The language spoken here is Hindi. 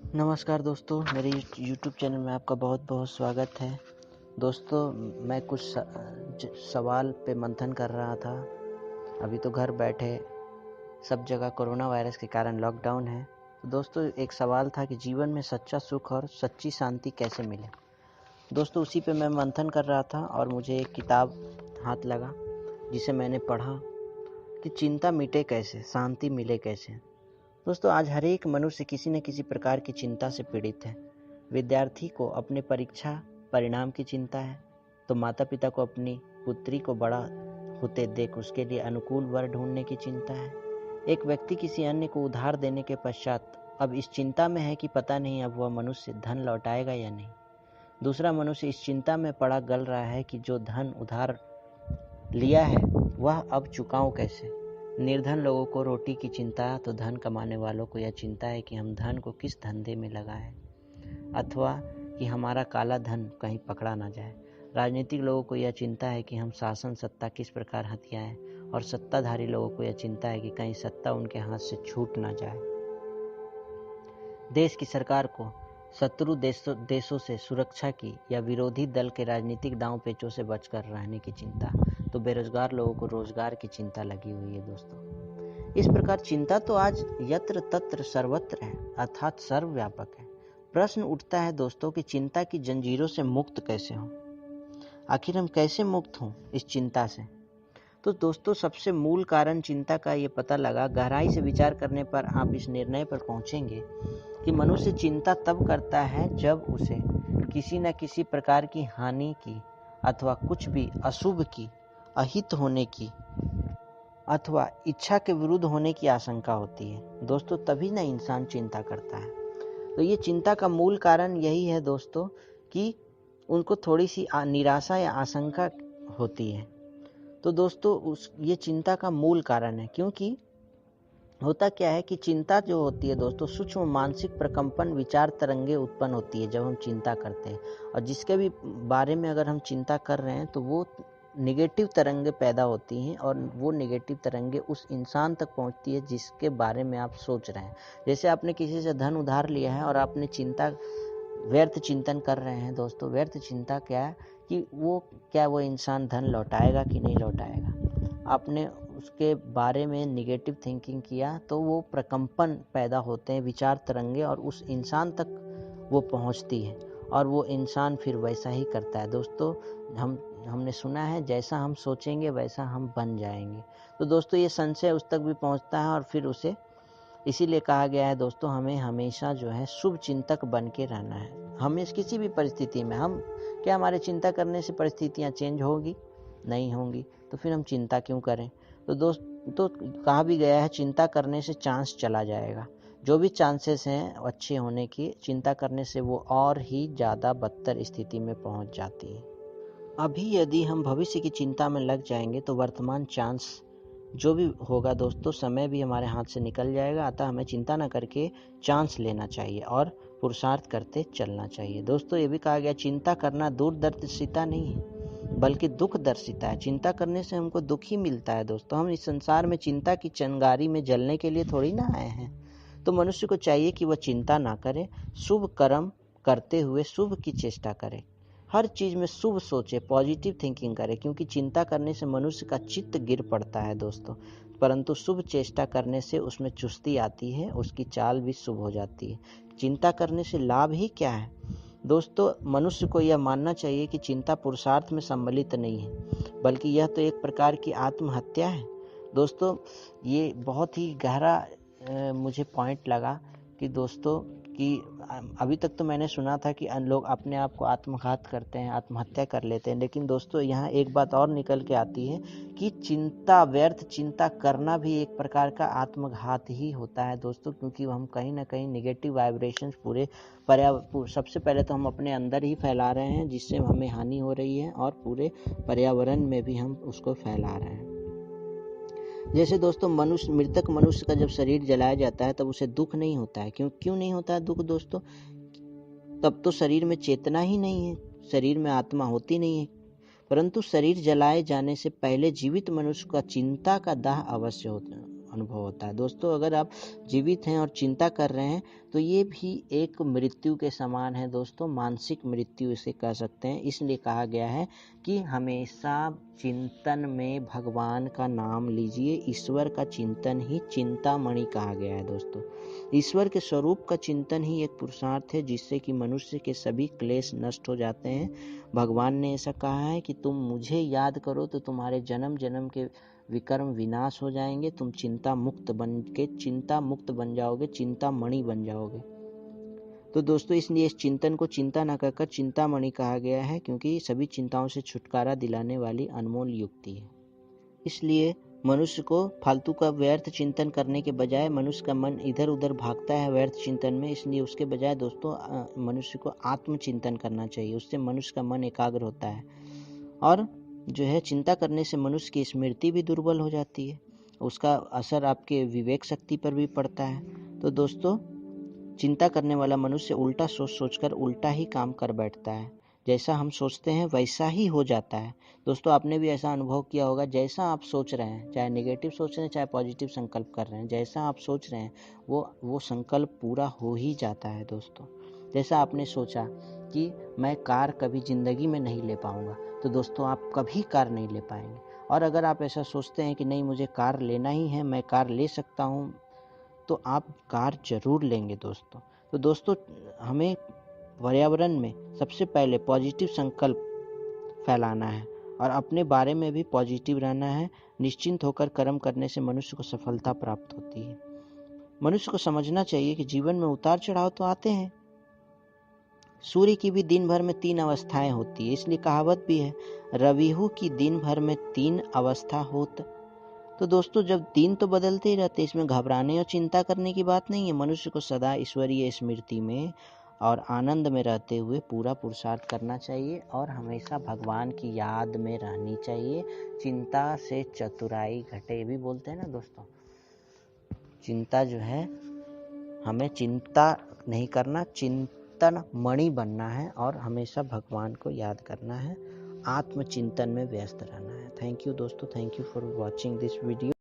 नमस्कार दोस्तों, मेरे यूट्यूब चैनल में आपका बहुत बहुत स्वागत है। दोस्तों, मैं कुछ सवाल पे मंथन कर रहा था। अभी तो घर बैठे सब जगह कोरोना वायरस के कारण लॉकडाउन है। तो दोस्तों, एक सवाल था कि जीवन में सच्चा सुख और सच्ची शांति कैसे मिले। दोस्तों, उसी पे मैं मंथन कर रहा था और मुझे एक किताब हाथ लगा जिसे मैंने पढ़ा कि चिंता मिटे कैसे, शांति मिले कैसे। दोस्तों, आज हर एक मनुष्य किसी न किसी प्रकार की चिंता से पीड़ित है। विद्यार्थी को अपने परीक्षा परिणाम की चिंता है, तो माता पिता को अपनी पुत्री को बड़ा होते देख उसके लिए अनुकूल वर ढूंढने की चिंता है। एक व्यक्ति किसी अन्य को उधार देने के पश्चात अब इस चिंता में है कि पता नहीं अब वह मनुष्य धन लौटाएगा या नहीं। दूसरा मनुष्य इस चिंता में पड़ा गल रहा है कि जो धन उधार लिया है वह अब चुकाऊं कैसे। निर्धन लोगों को रोटी की चिंता, तो धन कमाने वालों को यह चिंता है कि हम धन को किस धंधे में लगाएं अथवा कि हमारा काला धन कहीं पकड़ा ना जाए। राजनीतिक लोगों को यह चिंता है कि हम शासन सत्ता किस प्रकार हथियाएं, और सत्ताधारी लोगों को यह चिंता है कि कहीं सत्ता उनके हाथ से छूट ना जाए। देश की सरकार को शत्रु देशों से सुरक्षा की या विरोधी दल के राजनीतिक दांव पेचों से बचकर रहने की चिंता, तो बेरोजगार लोगों को रोजगार की चिंता लगी हुई है। दोस्तों, इस प्रकार चिंता तो आज यत्र तत्र सर्वत्र है, अर्थात सर्वव्यापक है। प्रश्न उठता है दोस्तों कि चिंता की जंजीरों से मुक्त कैसे हों। आखिर हम कैसे मुक्त हों इस चिंता से। तो दोस्तों, सबसे मूल कारण चिंता का ये पता लगा। गहराई से विचार करने पर आप इस निर्णय पर पहुंचेंगे कि मनुष्य चिंता तब करता है जब उसे किसी न किसी प्रकार की हानि की अथवा कुछ भी अशुभ की, अहित होने की अथवा इच्छा के विरुद्ध होने की आशंका होती है। दोस्तों, तभी ना इंसान चिंता करता है। तो ये चिंता का मूल कारण यही है दोस्तों कि उनको थोड़ी सी निराशा या आशंका होती है। तो दोस्तों, ये चिंता का मूल कारण है, क्योंकि होता क्या है कि चिंता जो होती है दोस्तों, सूक्ष्म मानसिक प्रकंपन, विचार तरंगे उत्पन्न होती है जब हम चिंता करते हैं। और जिसके भी बारे में अगर हम चिंता कर रहे हैं तो वो निगेटिव तरंगे पैदा होती हैं, और वो निगेटिव तरंगे उस इंसान तक पहुंचती है जिसके बारे में आप सोच रहे हैं। जैसे आपने किसी से धन उधार लिया है और आपने व्यर्थ चिंतन कर रहे हैं। दोस्तों, व्यर्थ चिंता क्या है कि वो इंसान धन लौटाएगा कि नहीं लौटाएगा। आपने उसके बारे में निगेटिव थिंकिंग किया तो वो प्रकंपन पैदा होते हैं, विचार तरंगे, और उस इंसान तक वो पहुंचती है और वो इंसान फिर वैसा ही करता है। दोस्तों, हमने सुना है, जैसा हम सोचेंगे वैसा हम बन जाएंगे। तो दोस्तों, ये संशय उस तक भी पहुंचता है और फिर उसे इसीलिए कहा गया है दोस्तों, हमें हमेशा जो है शुभ चिंतक बन के रहना है। हमें किसी भी परिस्थिति में हमारे चिंता करने से परिस्थितियां चेंज होगी? नहीं होंगी। तो फिर हम चिंता क्यों करें। तो कहा भी गया है, चिंता करने से चांस चला जाएगा। जो भी चांसेस हैं अच्छे होने की, चिंता करने से वो और ही ज़्यादा बदतर स्थिति में पहुंच जाती है। अभी यदि हम भविष्य की चिंता में लग जाएंगे तो वर्तमान चांस जो भी होगा दोस्तों, समय भी हमारे हाथ से निकल जाएगा। अतः हमें चिंता न करके चांस लेना चाहिए और पुरुषार्थ करते चलना चाहिए। दोस्तों, ये भी कहा गया, चिंता करना दूरदर्शिता नहीं है बल्कि दुखदर्शिता है। चिंता करने से हमको दुख ही मिलता है। दोस्तों, हम इस संसार में चिंता की चिंगारी में जलने के लिए थोड़ी ना आए हैं। तो मनुष्य को चाहिए कि वह चिंता ना करे, शुभ कर्म करते हुए शुभ की चेष्टा करे, हर चीज में शुभ सोचे, पॉजिटिव थिंकिंग करे, क्योंकि चिंता करने से मनुष्य का चित्त गिर पड़ता है दोस्तों। परंतु शुभ चेष्टा करने से उसमें चुस्ती आती है, उसकी चाल भी शुभ हो जाती है। चिंता करने से लाभ ही क्या है दोस्तों। मनुष्य को यह मानना चाहिए कि चिंता पुरुषार्थ में सम्मिलित नहीं है, बल्कि यह तो एक प्रकार की आत्महत्या है। दोस्तों, ये बहुत ही गहरा मुझे पॉइंट लगा कि दोस्तों कि अभी तक तो मैंने सुना था कि लोग अपने आप को आत्मघात करते हैं, आत्महत्या कर लेते हैं। लेकिन दोस्तों, यहाँ एक बात और निकल के आती है कि व्यर्थ चिंता करना भी एक प्रकार का आत्मघात ही होता है दोस्तों, क्योंकि हम कहीं ना कहीं निगेटिव वाइब्रेशंस पूरे सबसे पहले तो हम अपने अंदर ही फैला रहे हैं, जिससे हमें हानि हो रही है, और पूरे पर्यावरण में भी हम उसको फैला रहे हैं। जैसे दोस्तों, मृतक मनुष्य का जब शरीर जलाया जाता है तब उसे दुख नहीं होता है। क्यों नहीं होता है दुख दोस्तों? तब तो शरीर में चेतना ही नहीं है, शरीर में आत्मा होती नहीं है। परंतु शरीर जलाए जाने से पहले जीवित मनुष्य का चिंता का दाह अवश्य अनुभव होता है। दोस्तों अगर आप जीवित हैं और चिंता कर रहे हैं तो ये भी एक मृत्यु के समान है दोस्तों, मानसिक मृत्यु इसे कह सकते हैं। इसलिए कहा गया है कि हमेशा चिंतन में भगवान का नाम लीजिए। ईश्वर का चिंतन ही चिंतामणि कहा गया है दोस्तों। ईश्वर के स्वरूप का चिंतन ही एक पुरुषार्थ है जिससे कि मनुष्य के सभी क्लेश नष्ट हो जाते हैं। भगवान ने ऐसा कहा है कि तुम मुझे याद करो तो तुम्हारे जन्म जन्म के विकर्म विनाश हो जाएंगे, तुम चिंता मुक्त बन जाओगे, चिंतामणि बन जाओगे। तो दोस्तों इसलिए इस चिंतन को चिंता न कहकर चिंतामणि कहा गया है, क्योंकि सभी चिंताओं से छुटकारा दिलाने वाली अनमोल युक्ति है। इसलिए मनुष्य को फालतू का व्यर्थ चिंतन करने के बजाय मनुष्य का मन इधर उधर भागता है व्यर्थ चिंतन में, इसलिए उसके बजाय दोस्तों मनुष्य को आत्मचिंतन करना चाहिए। उससे मनुष्य का मन एकाग्र होता है और जो है चिंता करने से मनुष्य की स्मृति भी दुर्बल हो जाती है, उसका असर आपके विवेक शक्ति पर भी पड़ता है। तो दोस्तों चिंता करने वाला मनुष्य उल्टा सोच सोचकर उल्टा ही काम कर बैठता है। जैसा हम सोचते हैं वैसा ही हो जाता है। दोस्तों आपने भी ऐसा अनुभव किया होगा, जैसा आप सोच रहे हैं, चाहे नेगेटिव सोच रहे हैं चाहे पॉजिटिव संकल्प कर रहे हैं, जैसा आप सोच रहे हैं वो संकल्प पूरा हो ही जाता है दोस्तों। जैसा आपने सोचा कि मैं कार कभी ज़िंदगी में नहीं ले पाऊंगा, तो दोस्तों आप कभी कार नहीं ले पाएंगे। और अगर आप ऐसा सोचते हैं कि नहीं मुझे कार लेना ही है, मैं कार ले सकता हूँ, तो आप कार जरूर लेंगे दोस्तों। तो दोस्तों हमें पर्यावरण में सबसे पहले पॉजिटिव संकल्प फैलाना है और अपने बारे में भी पॉजिटिव रहना है। निश्चिंत होकर कर्म करने से मनुष्य को सफलता प्राप्त होती है। मनुष्य को समझना चाहिए कि जीवन में उतार चढ़ाव तो आते हैं। सूर्य की भी दिन भर में 3 अवस्थाएं होती है, इसलिए कहावत भी है, रविहु की दिन भर में 3 अवस्था होत। तो दोस्तों जब दिन तो बदलते ही रहते, इसमें घबराने और चिंता करने की बात नहीं है। मनुष्य को सदा ईश्वरीय स्मृति में और आनंद में रहते हुए पूरा पुरुषार्थ करना चाहिए और हमेशा भगवान की याद में रहनी चाहिए। चिंता से चतुराई घटे भी बोलते हैं ना दोस्तों। चिंता जो है, हमें चिंता नहीं करना, चिंतन मणि बनना है और हमेशा भगवान को याद करना है, आत्मचिंतन में व्यस्त रहना है। थैंक यू दोस्तों, thank you for watching this video.